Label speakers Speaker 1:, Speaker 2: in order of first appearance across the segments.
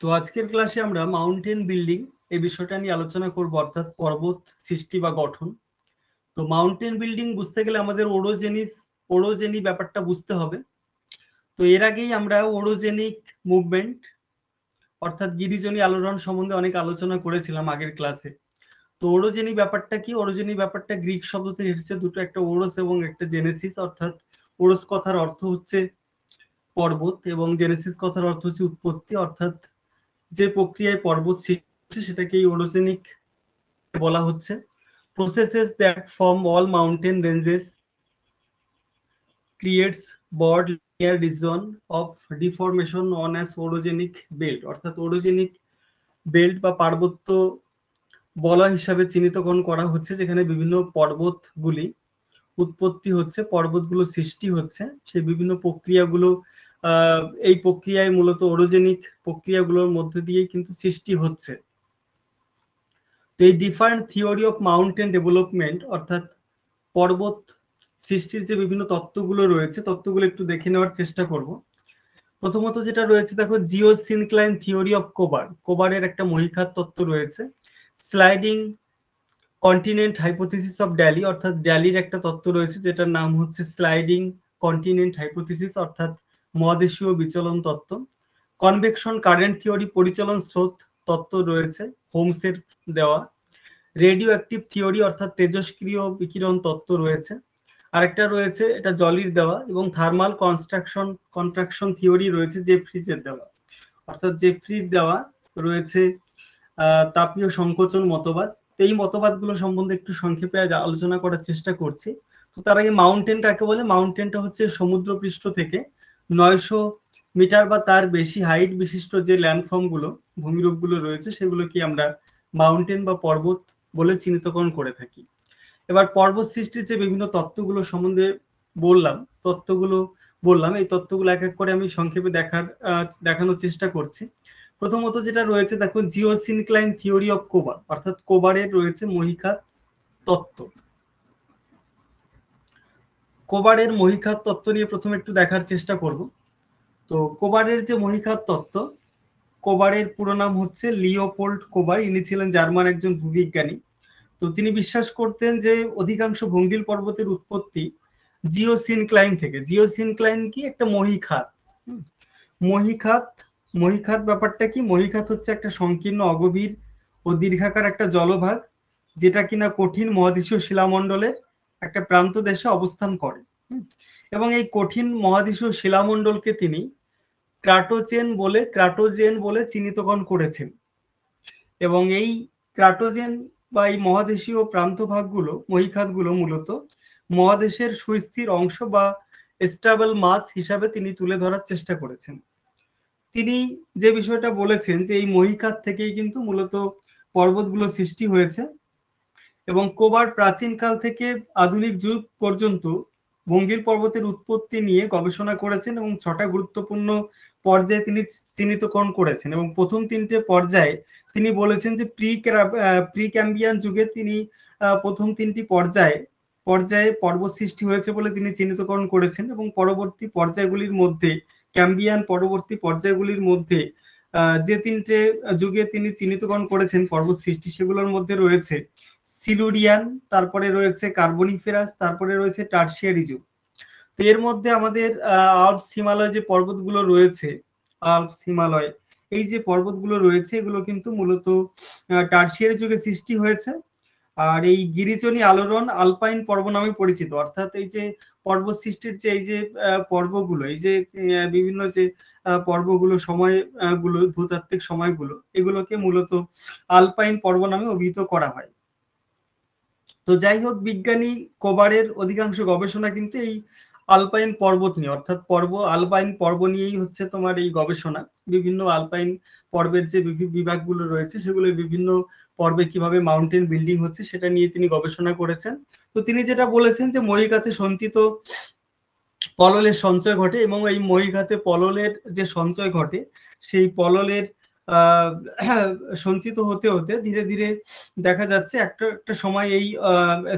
Speaker 1: তো আজকের ক্লাসে আমরা মাউন্টেন বিল্ডিং এই বিষয়টা নিয়ে আলোচনা করব, অর্থাৎ পর্বত সৃষ্টি বা গঠন। তো মাউন্টেন বিল্ডিং বুঝতে গেলে আমাদের ওরোজেনি ব্যাপারটা বুঝতে হবে। তো এর আগেই আমরা ওরোজেনিক মুভমেন্ট অর্থাৎ গিরিজনী আলোড়ন সম্বন্ধে অনেক আলোচনা করেছিলাম আগের ক্লাসে। তো ওরোজেনি ব্যাপারটা কি? ওরোজেনি ব্যাপারটা গ্রিক শব্দ থেকে এসেছে দুটো, একটা ওরস এবং একটা জেনেসিস। অর্থাৎ ওরস কথার অর্থ হচ্ছে পর্বত এবং জেনেসিস কথার অর্থ হচ্ছে উৎপত্তি। অর্থাৎ যে প্রক্রিয়ায় পর্বত সৃষ্টি হচ্ছে সেটাকেই ওরোজেনিক বলা হচ্ছে। Processes that form all mountain ranges creates broad linear region of deformation known as orogenic belt। অর্থাৎ orogenic belt বা পার্বত্য বলয় হিসাবে চিহ্নিতকরণ করা হচ্ছে, যেখানে বিভিন্ন পর্বতগুলি উৎপত্তি হচ্ছে, পর্বতগুলো সৃষ্টি হচ্ছে, সেই বিভিন্ন প্রক্রিয়াগুলো এই প্রক্রিয়ায় মূলত orogenic প্রক্রিয়াগুলোর মধ্য দিয়েই কিন্তু সৃষ্টি হচ্ছে। তো এই different theory of mountain development অর্থাৎ পর্বত সৃষ্টির যে বিভিন্ন তত্ত্বগুলো রয়েছে, তত্ত্বগুলো একটু দেখে নেওয়ার চেষ্টা করব। প্রথমত যেটা রয়েছে দেখো, জিওসিনক্লাইন থিওরি অফ কোবার। কোবারের একটা মহীখাত তত্ত্ব রয়েছে। Sliding continent hypothesis of DALL-E, অর্থাৎ ড্যালির একটা তত্ত্ব রয়েছে যেটার নাম হচ্ছে স্লাইডিং কন্টিনেন্ট হাইপোথিসিস অর্থাৎ মহাদেশীয় বিচলন তত্ত্ব। কনভেকশন কারেন্ট থিওরি, পরিচলন স্রোত তত্ত্ব রয়েছে হোমসের দেওয়া। রেডিও অ্যাক্টিভ থিওরি অর্থাৎ তেজস্ক্রিয় বিকিরণ তত্ত্ব রয়েছে। আরেকটা রয়েছে এটা জলির দেওয়া, এবং থার্মাল কন্ট্রাকশন থিওরি রয়েছে জেফ্রিজের দেওয়া। অর্থাৎ জেফ্রির দেওয়া রয়েছে তাপীয় সংকোচন মতবাদ। এই মতবাদগুলো সম্বন্ধে একটু সংক্ষেপে আজ আলোচনা করার চেষ্টা করছি। তো তার আগে মাউন্টেন কাকে বলে? মাউন্টেনটা হচ্ছে সমুদ্রপৃষ্ঠ থেকে 900 মিটার বা তার বেশি হাইট বিশিষ্ট যে ল্যান্ডফর্মগুলো, ভূমিরূপগুলো রয়েছে, সেগুলোকে আমরা মাউন্টেন বা পর্বত বলে চিহ্নিতকরণ করে থাকি। এবার পর্বত সৃষ্টির যে বিভিন্ন তত্ত্বগুলো সম্বন্ধে বললাম, এই তত্ত্বগুলো এক এক করে আমি সংক্ষেপে দেখানোর চেষ্টা করছি। প্রথমত যেটা রয়েছে দেখো, জিওসিনক্লাইন থিওরি অফ কোবার, অর্থাৎ কোবারের রয়েছে মহীখাত তত্ত্ব। কোবারের মহীখাত তত্ত্ব নিয়ে প্রথমে একটু দেখার চেষ্টা করব। তো কোবারের যে মহীখাত তত্ত্ব, কোবারের পুরো নাম হচ্ছে লিওপোল্ড কোবার। ইনি ছিলেন জার্মান একজন ভূবিজ্ঞানী। তো তিনি বিশ্বাস করতেন যে অধিকাংশ ভঙ্গিল পর্বতের উৎপত্তি জিওসিনক্লাইন থেকে। জিওসিনক্লাইন কি? একটা মহীখাত। মহীখাত মহীখাত ব্যাপারটা কি? মহীখাত হচ্ছে একটা সংকীর্ণ, অগভীর ও দীর্ঘাকার একটা জলভাগ, যেটা কিনা কঠিন মহাদেশীয় শিলামণ্ডলের একটা প্রান্ত দেশে অবস্থান করে। এবং এই কঠিন মহাদেশীয় শিলামণ্ডলকে তিনি ক্রাটোজেন বলে চিহ্নিতকরণ করেছেন। এবং এই ক্রাটোজেন বা এই মহাদেশীয় প্রান্তভাগগুলো, মহীখাতগুলো মূলত মহাদেশের সুস্থির অংশ বা স্টেবল মাস হিসাবে তিনি তুলে ধরার চেষ্টা করেছেন। তিনি যে বিষয়টা বলেছেন যে এই মহীখাত থেকেই কিন্তু মূলত পর্বতগুলো সৃষ্টি হয়েছে, এবং কোবার প্রাচীনকাল থেকে আধুনিক যুগ পর্যন্ত ভঙ্গিল পর্বতের উৎপত্তি নিয়ে গবেষণা করেছেন এবং 6টা গুরুত্বপূর্ণ পর্যায়ে তিনি চিহ্নিতকরণ করেছেন। এবং প্রথম 3টে পর্যায়ে তিনি বলেছেন যে প্রি ক্যাম্বিয়ান যুগে তিনি প্রথম 3টি পর্যায়ে পর্বত সৃষ্টি হয়েছে বলে তিনি চিহ্নিতকরণ করেছেন। এবং পরবর্তী পর্যায়গুলির মধ্যে, ক্যাম্বিয়ান পরবর্তী পর্যায়গুলির মধ্যে যে 3টে যুগে তিনি চিহ্নিতকরণ করেছেন পর্বত সৃষ্টি, সেগুলোর মধ্যে রয়েছে সিলুরিয়ান, তারপরে রয়েছে কার্বনিফেরাস, তারপরে রয়েছে টারশিয়ারি যুগ। তো এর মধ্যে আমাদের আল্পস হিমালয় যে পর্বতগুলো রয়েছে, আল্পস হিমালয় এই যে পর্বতগুলো রয়েছে, এগুলো কিন্তু মূলত টারশিয়ারি যুগে সৃষ্টি হয়েছে। আর এই গিরিজনী আলোড়ন আলপাইন পর্ব নামে পরিচিত। অর্থাৎ এই যে পর্বত সৃষ্টির যে এই যে পর্বগুলো, এই যে বিভিন্ন যে পর্বগুলো, সময়গুলো, ভূতাত্ত্বিক সময়গুলো, এগুলোকে মূলত আলপাইন পর্ব নামে অভিহিত করা হয়। তো যাই হোক, বিজ্ঞানী কোবারের অধিকাংশ গবেষণা কিন্তু এই আলপাইন পর্বত নিয়ে, অর্থাৎ আলপাইন পর্ব নিয়েই হচ্ছে তোমার এই গবেষণা। বিভিন্ন আলপাইন পর্বের যে বিভাগগুলো রয়েছে, সেগুলো বিভিন্ন পর্বে কিভাবে মাউন্টেন বিল্ডিং হচ্ছে সেটা নিয়ে তিনি গবেষণা করেছেন। তো তিনি যেটা বলেছেন যে মহীখাতে সঞ্চিত পললের সঞ্চয় ঘটে, এবং এই মহীখাতে পললের যে সঞ্চয় ঘটে, সেই পললের সঞ্চিত হতে হতে ধীরে ধীরে দেখা যাচ্ছে একটা একটা সময় এই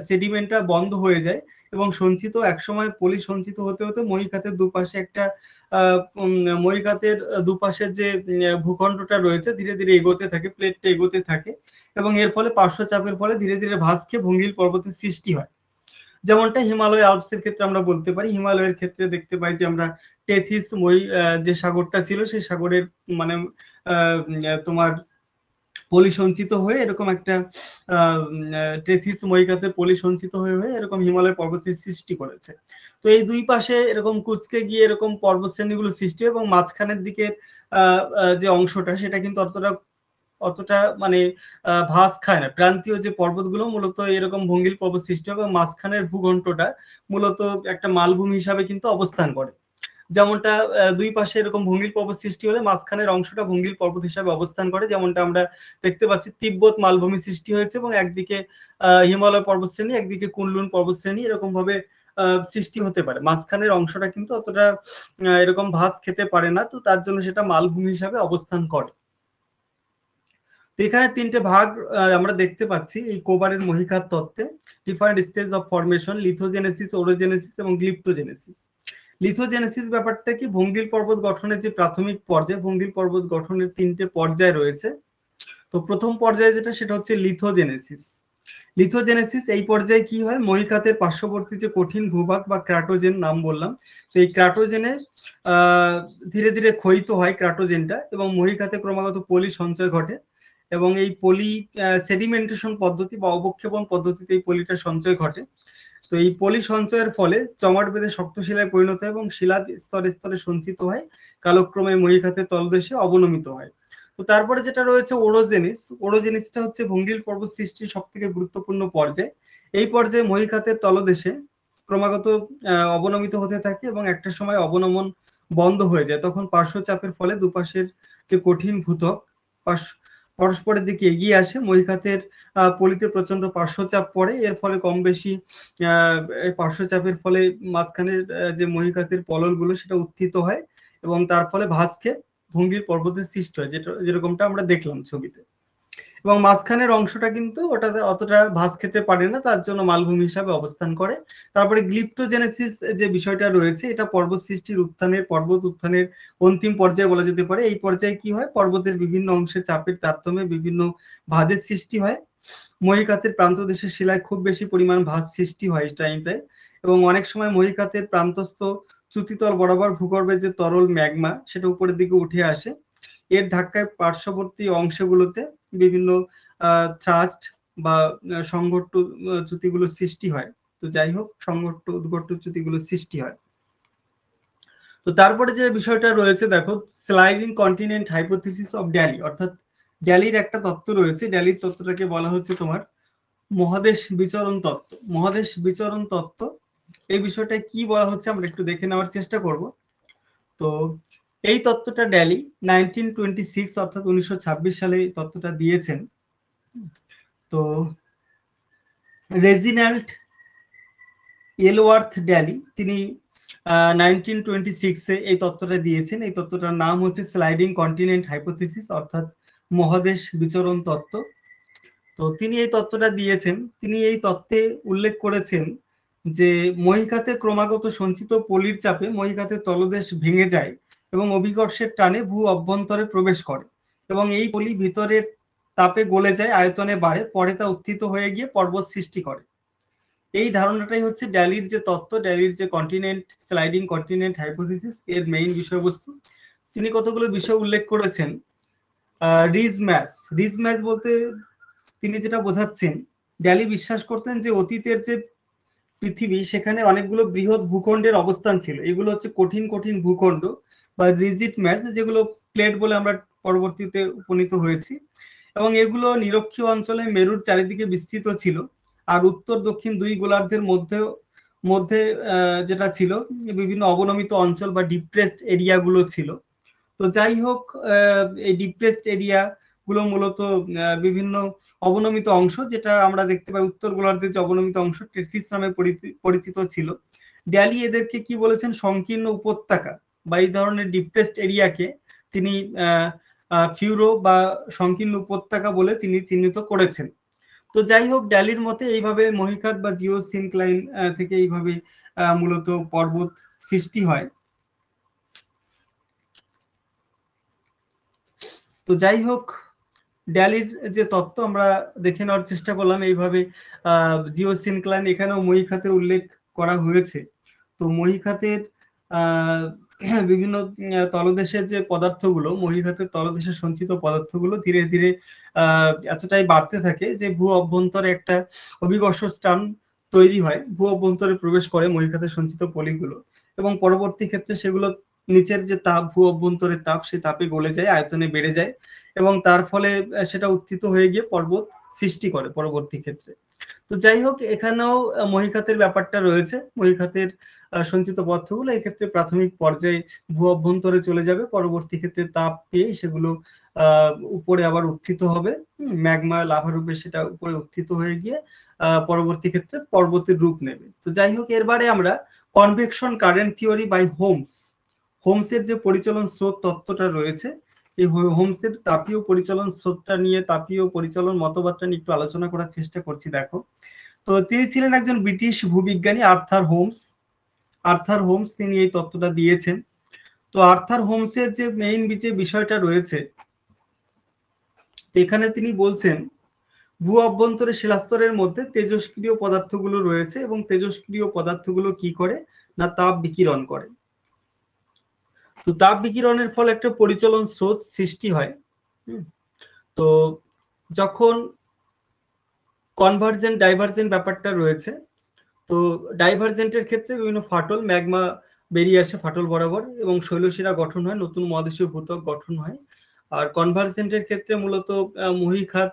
Speaker 1: সেডিমেন্টটা বন্ধ হয়ে যায় এবং সঞ্চিত একসময় পলি সঞ্চিত হতে হতে মহীখাতের দুপাশে একটা মহীখাতের দুপাশের যে ভূখণ্ডটা রয়েছে ধীরে ধীরে এগোতে থাকে, প্লেটটা এগোতে থাকে এবং এর ফলে পার্শ্ব চাপের ফলে ধীরে ধীরে ভাঁজ খেয়ে ভঙ্গিল পর্বতের সৃষ্টি হয়। যেমনটা হিমালয় আল্পসের ক্ষেত্রে আমরা বলতে পারি। হিমালয়ের ক্ষেত্রে দেখতে পাই যে আমরা টেথিস যে সাগরটা ছিল সেই সাগরের মানে তোমার পলি সঞ্চিত হয়ে এরকম একটা টেথিস মহিকাতে পলি সঞ্চিত হয়ে হয়ে এরকম হিমালয় পর্বতের সৃষ্টি করেছে। তো এই দুই পাশে এরকম কুচকে গিয়ে এরকম পর্বত শ্রেণীগুলো সৃষ্টি এবং মাঝখানের দিকে যে অংশটা সেটা কিন্তু অতটা মানে ভাঁজ খায় না। প্রান্তীয় যে পর্বতগুলো মূলত এরকম ভঙ্গিল পর্বত সৃষ্টি হবে এবং মাঝখানের ভূখণ্ডটা মূলত একটা মালভূমি হিসাবে কিন্তু অবস্থান করে। যেমনটা দুই পাশে এরকম ভঙ্গিল পর্বত সৃষ্টি হলে মাঝখানের অংশটা ভঙ্গিল পর্বত হিসাবে অবস্থান করে, যেমনটা আমরা দেখতে পাচ্ছি তিব্বত মালভূমি সৃষ্টি হয়েছে এবং একদিকে হিমালয় পর্বতশ্রেণী, একদিকে কুনলুন পর্বতশ্রেণী এরকম ভাবে সৃষ্টি হতে পারে। মাঝখানের অংশটা কিন্তু অতটা এরকম ভাঁজ খেতে পারে না, তো তার জন্য সেটা মালভূমি হিসাবে অবস্থান করে। এখানে তিনটে ভাগ আমরা দেখতে পাচ্ছি এই কোবারের মহীখাত তত্ত্বে, ডিফারেন্ট স্টেজ অফ ফরমেশন, লিথোজেনেসিস, ওরোজেনেসিস এবং গ্লিপ্টোজেনেসিস। লিথোজেনেসিস ব্যাপারটা কি, ভঙ্গিল পর্বত গঠনের যে প্রাথমিক পর্যায়, ভঙ্গিল পর্বত গঠনের তিনটে পর্যায় রয়েছে। তো প্রথম পর্যায়ে যেটা সেটা হচ্ছে লিথোজেনেসিস। লিথোজেনেসিস এই পর্যায়ে কি হয়, মহীখাতের পার্শ্ববর্তী যে কঠিন ভূভাগ বা ক্রাটোজেন নাম বললাম, তো এই ক্রাটোজেনের ধীরে ধীরে ক্ষয়িত হয় ক্রাটোজেনটা এবং মহীখাতে ক্রমাগত পলি সঞ্চয় ঘটে এবং এই পলি সেডিমেন্টেশন পদ্ধতি বা অবক্ষেপণ পদ্ধতিতে এই পলিটা সঞ্চয় ঘটে। তো এই পলি সঞ্চয়ের ফলে জমাট বেঁধে শক্ত শিলায় পরিণত হয় এবং শিলা স্তরে স্তরে সঞ্চিত হয়, কালক্রমে মহীখাতের তলদেশে অবনমিত হয়। তো তারপরে যেটা রয়েছে ওরোজেনিস। ওরোজেনিসটা হচ্ছে ভঙ্গিল পর্বত সৃষ্টির সব থেকে গুরুত্বপূর্ণ পর্যায়। এই পর্যায়ে মহীখাতের তলদেশে ক্রমাগত অবনমিত হতে থাকে এবং একটা সময় অবনমন বন্ধ হয়ে যায়। তখন পার্শ্ব চাপের ফলে দুপাশের যে কঠিন ভূত্বক পরস্পরের দিকে এগিয়ে আসে, মহীখাতের পলিতে প্রচন্ড পার্শ্বচাপ পড়ে, এর ফলে কম বেশি পার্শ্বচাপের ফলে মাঝখানের যে মহীখাতের পললগুলো সেটা উত্থিত হয় এবং তার ফলে ভাঁজ খেয়ে ভঙ্গির পর্বতের সৃষ্টি হয়, যেরকমটা আমরা দেখলাম ছবিতে। এবং মাঝখানের অংশটা কিন্তু ওটাতে অতটা ভাঁজ খেতে পারে না, তার জন্য মালভূমি হিসাবে অবস্থান করে। তারপরে গ্লিপ্টোজেনেসিস যে বিষয়টা রয়েছে, এটা পর্বত সৃষ্টির পর্বত উত্থানের অন্তিম পর্যায়ে বলা যেতে পারে। এই পর্যায়ে কি হয়, পর্বতের বিভিন্ন অংশে চাপের তারতম্যে বিভিন্ন ভাঁজের সৃষ্টি হয়। মহীখাতের প্রান্তদেশের শিলায় খুব বেশি পরিমাণ ভাঁজ সৃষ্টি হয় এই টাইমটায় এবং অনেক সময় মহীখাতের প্রান্তস্থ চ্যুতিতল বরাবর ভূগর্ভের যে তরল ম্যাগমা সেটা উপরের দিকে উঠে আসে। এর ধাক্কায় পার্শ্ববর্তী অংশগুলোতে বিভিন্ন থ্রাস্ট বা সংঘট্ট চ্যুতিগুলো সৃষ্টি হয়। তো যাই হোক, সংঘট্ট উদ্ঘট্ট চ্যুতিগুলো সৃষ্টি হয়। তো তারপরে যে বিষয়টা রয়েছে দেখো, sliding continent hypothesis of DALL-E, অর্থাৎ ড্যালির একটা তত্ত্ব রয়েছে। ড্যালির তত্ত্বটাকে বলা হচ্ছে তোমার মহাদেশ বিচরণ তত্ত্ব। মহাদেশ বিচরণ তত্ত্ব এই বিষয়টা কি বলা হচ্ছে আমরা একটু দেখে নেওয়ার চেষ্টা করব। তো এই তত্ত্বটা ড্যালি 1926 অর্থাৎ 1926 সালে এই তত্ত্বটা দিয়েছেন। তো রেজিনাল্ড এলওয়ার্থ ড্যালি তিনি 1926 এই তত্ত্বটা দিয়েছেন। এই তত্ত্বটার নাম হচ্ছে স্লাইডিং কন্টিনেন্ট হাইপোথিসিস অর্থাৎ মহাদেশ বিচরণ তত্ত্ব। তো তিনি এই তত্ত্বটা দিয়েছেন। তিনি এই তত্ত্বে উল্লেখ করেছেন যে মহীখাতে ক্রমাগত সঞ্চিত পলির চাপে মহীখাতের তলদেশ ভেঙে যায় এবং অভিকর্ষের টানে ভূ অভ্যন্তরে প্রবেশ করে এবং এই পলি ভিতরের তাপে গলে যায়, আয়তনে বাড়ে, পরে তা উত্থিত হয়ে গিয়ে পর্বত সৃষ্টি করে। এই ধারণাটাই হচ্ছে ড্যালির যে তত্ত্ব, ড্যালির যে স্লাইডিং কন্টিনেন্ট হাইপোথিসিস এর মেইন বিষয়বস্তু। তিনি কতগুলো বিষয় উল্লেখ করেছেন। রিজ ম্যাচ বলতে তিনি যেটা বোঝাচ্ছেন, ড্যালি বিশ্বাস করতেন যে অতীতের যে পৃথিবী সেখানে অনেকগুলো বৃহৎ ভূখণ্ডের অবস্থান ছিল। এগুলো হচ্ছে কঠিন কঠিন ভূখণ্ড বা রিজিড ম্যাচ, যেগুলো প্লেট বলে আমরা পরবর্তীতে উপনীত হয়েছি এবং এগুলো নিরক্ষীয় অঞ্চলে মেরুর চারিদিকে বিস্তৃত ছিল আর উত্তর দক্ষিণ দুই গোলার্ধের মধ্যে মধ্যে যেটা ছিল বিভিন্ন অবনমিত অঞ্চল বা ডিপ্রেসড এরিয়া গুলো ছিল। তো যাই হোক, এই ডিপ্রেসড এরিয়া গুলো মূলত বিভিন্ন অবনমিত অংশ, যেটা আমরা দেখতে পাই উত্তর গোলার্ধের যে অবনমিত অংশ টেথিস নামে পরিচিত ছিল। ড্যালি এদেরকে কি বলেছেন, সংকীর্ণ উপত্যকা বা এই ধরনের ডিপ্রেসড এরিয়াকে তিনি ফিউরো বা সংকীর্ণ উপত্যকা বলে তিনি চিহ্নিত করেছেন। তো যাই হোক, ড্যালির মতে এইভাবে মহীখাত বা জিওসিনক্লাইন থেকে এইভাবে মূলত পর্বত সৃষ্টি হয়। তো যাই হোক, ড্যালির যে তত্ত্ব আমরা দেখে নেওয়ার চেষ্টা করলাম, এইভাবে জিওসিনক্লাইন এখানেও মহীখাতের উল্লেখ করা হয়েছে। তো মহীখাতের বিভিন্ন তলদেশের যে পদার্থগুলো, মহীখাতের তলদেশে সঞ্চিত পদার্থগুলো ধীরে ধীরে এতটাই বাড়তে থাকে যে ভূ অভ্যন্তরে একটা অভিকর্ষ স্থান তৈরি হয়, ভূ অভ্যন্তরে প্রবেশ করে মহীখাতের সঞ্চিত পলিগুলো, এবং পরবর্তী ক্ষেত্রে সেগুলো নিচের যে তাপ, ভূ অভ্যন্তরের তাপ, সেই তাপে গলে যায়, আয়তনে বেড়ে যায়, এবং তার ফলে সেটা উত্থিত হয়ে গিয়ে পর্বত সৃষ্টি করে পরবর্তী ক্ষেত্রে। তো যাই হোক, এখানেও মহীখাতের ব্যাপারটা রয়েছে। মহীখাতের সঞ্চিত পদার্থগুলো এক্ষেত্রে প্রাথমিক পর্যায়ে ভূ অভ্যন্তরে চলে যাবে, পরবর্তী ক্ষেত্রে তাপ পেয়ে সেগুলো উপরে আবার উত্থিত হবে, ম্যাগমা লাভা রূপে সেটা উপরে উত্থিত হয়ে গিয়ে পরবর্তী ক্ষেত্রে পর্বতের রূপ নেবে। তো যাই হোক, এরবারে আমরা কনভেকশন কারেন্ট থিওরি বাই হোমসের যে পরিচলন স্রোত তত্ত্বটা রয়েছে, এই হোমসের তাপীয় পরিচলন স্রোতটা নিয়ে, তাপীয় পরিচলন মতবাদটা নিয়ে একটু আলোচনা করার চেষ্টা করছি। দেখো, তো তিনি ছিলেন একজন ব্রিটিশ ভূবিজ্ঞানী আর্থার হোমস তিনি এই তত্ত্বটা দিয়েছেন। তো আর্থার হোমসের যে মেইন যে বিষয়টা রয়েছে, এখানে তিনি বলছেন ভূ অভ্যন্তরে শিলাস্তরের মধ্যে তেজস্ক্রিয় পদার্থগুলো রয়েছে, এবং তেজস্ক্রিয় পদার্থগুলো কি করে না তাপ বিকিরণ করে। তো তাপ বিকিরণের ফলে একটা পরিচলন স্রোত সৃষ্টি হয়। তো যখন কনভার্জেন্ট ডাইভার্জেন্ট ব্যাপারটা রয়েছে, তো ডাইভার্জেন্টের ক্ষেত্রে বিভিন্ন ফাটল ম্যাগমা বেরিয়ে আসে ফাটল বরাবর, এবং শৈলশিরা গঠন হয়, নতুন মহাদেশীয় ভূত্বক গঠন হয়। আর কনভার্জেন্টের ক্ষেত্রে মূলত মহীখাত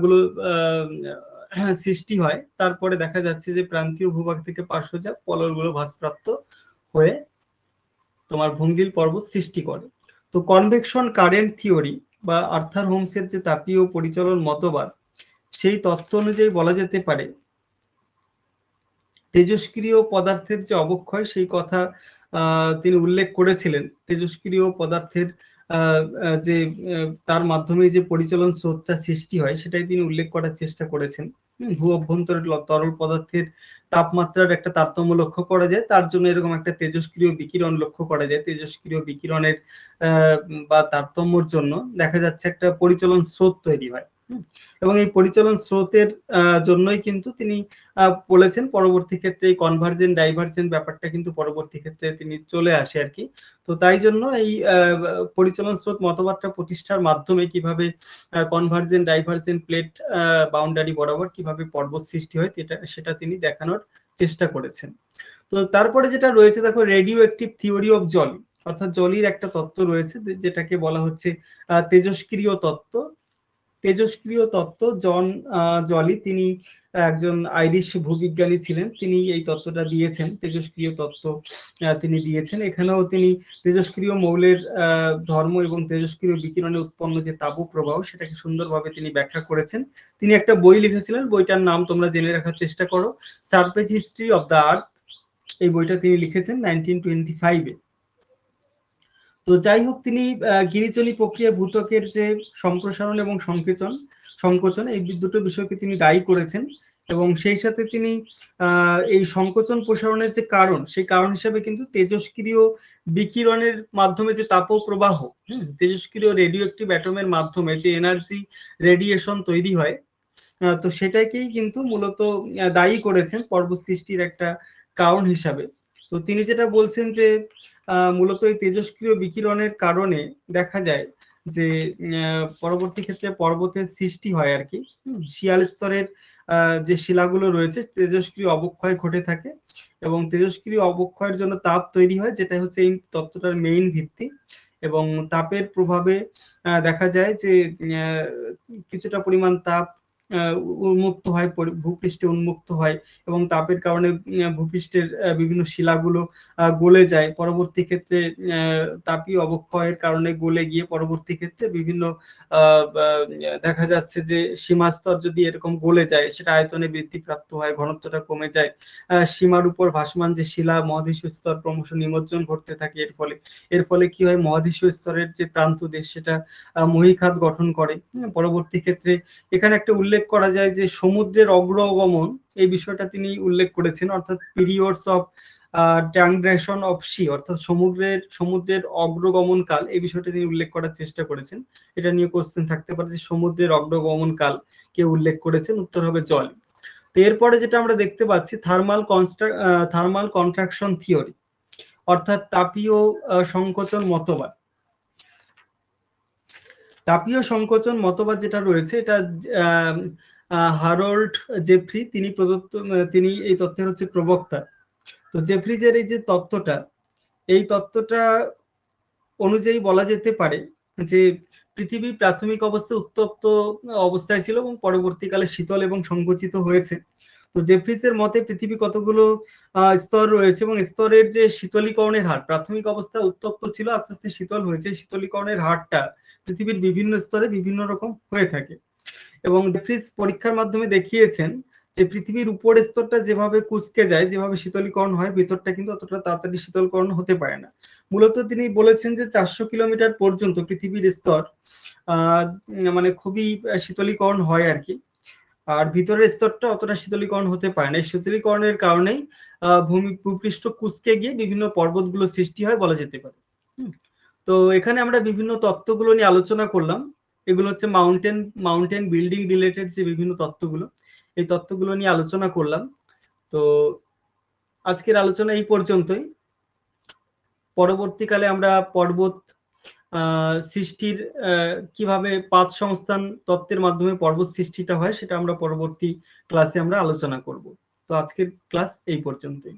Speaker 1: গুলো সৃষ্টি হয়, তারপরে দেখা যাচ্ছে যে প্রান্তীয় ভূভাগ থেকে পার্শ্বচাপ পললগুলো ভাসপ্রাপ্ত হয়ে তোমার ভঙ্গিল পর্বত সৃষ্টি করে। তো কনভেকশন কারেন্ট থিওরি বা আর্থার হোমসের যে তাপীয় পরিচলন মতবাদ, সেই তত্ত্ব অনুযায়ী বলা যেতে পারে তেজস্ক্রিয় পদার্থের যে অবক্ষয়, সেই কথা তিনি উল্লেখ করেছিলেন। তেজস্ক্রিয় পদার্থের যে তার মাধ্যমে যে পরিচলন স্রোতটা সৃষ্টি হয়, সেটাই তিনি উল্লেখ করার চেষ্টা করেছেন। ভূ অভ্যন্তরের তরল পদার্থের তাপমাত্রার একটা তারতম্য লক্ষ্য করা যায়, তার জন্য এরকম একটা তেজস্ক্রিয় বিকিরণ লক্ষ্য করা যায়। তেজস্ক্রিয় বিকিরণের বা তারতম্যর জন্য দেখা যাচ্ছে একটা পরিচলন স্রোত তৈরি হয়, এবং এই পরিচলন স্রোতের জন্যই কিন্তু তিনি বলেছেন পরবর্তী ক্ষেত্রে এই কনভার্জেন্ট ডাইভার্জেন্ট ব্যাপারটা কিন্তু পরবর্তী ক্ষেত্রে তিনি চলে আসে আর কি। তো তাই জন্য এই পরিচলন স্রোত মতবাদটা প্রতিষ্ঠার মাধ্যমে কিভাবে কনভার্জেন্ট ডাইভার্জেন্ট প্লেট বাউন্ডারি বরাবর কিভাবে পর্বত সৃষ্টি হয় সেটা তিনি দেখানোর চেষ্টা করেছেন। তো তারপরে যেটা রয়েছে, দেখো, রেডিও অ্যাক্টিভ থিওরি অফ জল, অর্থাৎ জলির একটা তত্ত্ব রয়েছে যেটাকে বলা হচ্ছে তেজস্ক্রিয় তত্ত্ব। তেজস্ক্রিয় তত্ত্ব জন জলি তিনি একজন আইরিশ ভূবিজ্ঞানী ছিলেন, তিনি এই তত্ত্বটা দিয়েছেন, তেজস্ক্রিয় তত্ত্ব তিনি দিয়েছেন। এখানেও তিনি তেজস্ক্রিয় মৌলের ধর্ম এবং তেজস্ক্রিয় বিকিরণে উৎপন্ন যে তাপপ্রবাহ, সেটাকে সুন্দরভাবে তিনি ব্যাখ্যা করেছেন। তিনি একটা বই লিখেছিলেন, বইটার নাম তোমরা জেনে রাখার চেষ্টা করো, surface history of the earth. এই বইটা তিনি লিখেছেন 1925-এ। তো যাই হোক, তিনি গিরিচলি প্রক্রিয়া ভূত্বকের যে সম্প্রসারণ এবং সংকোচন এই দুটো বিষয়কে তিনি দায়ী করেছেন, এবং সেই সাথে তিনি এই সংকোচন প্রসারণের যে কারণ, সেই কারণ হিসেবে কিন্তু তেজস্ক্রিয় বিকিরণের মাধ্যমে যে তাপপ্রবাহ, তেজস্ক্রিয় রেডিও অ্যাক্টিভ অ্যাটমের মাধ্যমে যে এনার্জি রেডিয়েশন তৈরি হয়, তো সেটাকেই কিন্তু মূলত দায়ী করেছেন পর্বত সৃষ্টির একটা কারণ হিসাবে। তো তিনি যেটা বলছেন যে মূলত এই তেজস্ক্রিয় বিকিরণের কারণে দেখা যায় যে পরবর্তী ক্ষেত্রে পর্বতের সৃষ্টি হয় আর কি। শিয়াল স্তরের যে শিলাগুলো রয়েছে, তেজস্ক্রিয় অবক্ষয় ঘটে থাকে, এবং তেজস্ক্রিয় অবক্ষয়ের জন্য তাপ তৈরি হয়, যেটা হচ্ছে এই তত্ত্বটার মেইন ভিত্তি। এবং তাপের প্রভাবে দেখা যায় যে কিছুটা পরিমাণ তাপ উন্মুক্ত হয়, ভূপৃষ্ঠে উন্মুক্ত হয় এবং তাপের কারণে ভূপৃষ্ঠের বিভিন্ন শিলাগুলো গলে যায়। পরবর্তী ক্ষেত্রে তাপীয় অবক্ষয়ের কারণে গলে গিয়ে পরবর্তী ক্ষেত্রে বিভিন্ন দেখা যাচ্ছে যে সীমাস্তর যদি এরকম গলে যায়, সেটা আয়তনে বৃদ্ধিপ্রাপ্ত হয়, ঘনত্বটা কমে যায়। সীমার উপর ভাসমান যে শিলা, মহাদেশীয় স্তর ক্রমশ নিমজ্জন ঘটতে থাকে। এর ফলে কি হয়, মহাদেশীয় স্তরের যে প্রান্ত দেশ সেটা মহীখাত গঠন করে। পরবর্তী ক্ষেত্রে এখানে একটা উল্লেখ করা যায় যে সমুদ্রের অগ্রগমন, এই বিষয়টা তিনি উল্লেখ করেছেন, অর্থাৎ পিরিয়ডস অফ ট্রানগ্রেশন অফ সি, অর্থাৎ সমুদ্রের অগ্রগমন কাল, এই বিষয়টা তিনি উল্লেখ করার চেষ্টা করেছেন। এটা নিয়ে কোশ্চেন থাকতে পারে যে সমুদ্রের অগ্রগমন কাল কে উল্লেখ করেছেন, উত্তর হবে জল। তো এরপরে যেটা আমরা দেখতে পাচ্ছি থার্মাল কন্ট্রাকশন থিওরি, অর্থাৎ তাপীয় সংকোচন মতবাদ। তাপীয় সংকোচন মতবাদ যেটা রয়েছে, এটা হারল্ড জেফ্রি তিনি এই তত্ত্বের হচ্ছে প্রবক্তা। তো জেফ্রিজের এই যে তত্ত্বটা, এই তত্ত্বটা অনুযায়ী বলা যেতে পারে যে পৃথিবী প্রাথমিক অবস্থায় উত্তপ্ত অবস্থায় ছিল এবং পরবর্তীকালে শীতল এবং সংকুচিত হয়েছে। তো জেফ্রিসের মতে পৃথিবী কতগুলো স্তর রয়েছে এবং স্তরের যে শীতলীকরণের হার, প্রাথমিক অবস্থায় উত্তপ্ত ছিল, আস্তে আস্তে শীতল হয়েছে, শীতলীকরণের হারটা পৃথিবীর বিভিন্ন স্তরে বিভিন্ন রকম হয়ে থাকে। এবং জেফ্রিস পরীক্ষার মাধ্যমে দেখিয়েছেন যে পৃথিবীর উপরের স্তরটা যেভাবে কুঁচকে যায়, যেভাবে শীতলীকরণ হয়, ভিতরটা কিন্তু অতটা তাড়াতাড়ি শীতলীকরণ হতে পারে না। মূলত তিনি বলেছেন যে 400 কিলোমিটার পর্যন্ত পৃথিবীর স্তর মানে খুবই শীতলীকরণ হয় আর কি, আর ভিতরের স্তরটা অতটা শীতলীকরণ হতে পারে না। এই শীতলীকরণের কারণেই ভূপৃষ্ঠ কুঁচকে গিয়ে বিভিন্ন পর্বতগুলো সৃষ্টি হয় বলা যেতে পারে। তো এখানে আমরা বিভিন্ন তত্ত্বগুলো নিয়ে আলোচনা করলাম। এগুলো হচ্ছে মাউন্টেন বিল্ডিং রিলেটেড যে বিভিন্ন তত্ত্বগুলো, এই তত্ত্বগুলো নিয়ে আলোচনা করলাম। তো আজকের আলোচনা এই পর্যন্তই। পরবর্তীকালে আমরা পর্বত সৃষ্টির কিভাবে পাত সংস্থান তত্ত্বের মাধ্যমে পর্বত সৃষ্টিটা হয়, সেটা আমরা পরবর্তী ক্লাসে আমরা আলোচনা করব। তো আজকের ক্লাস এই পর্যন্তই।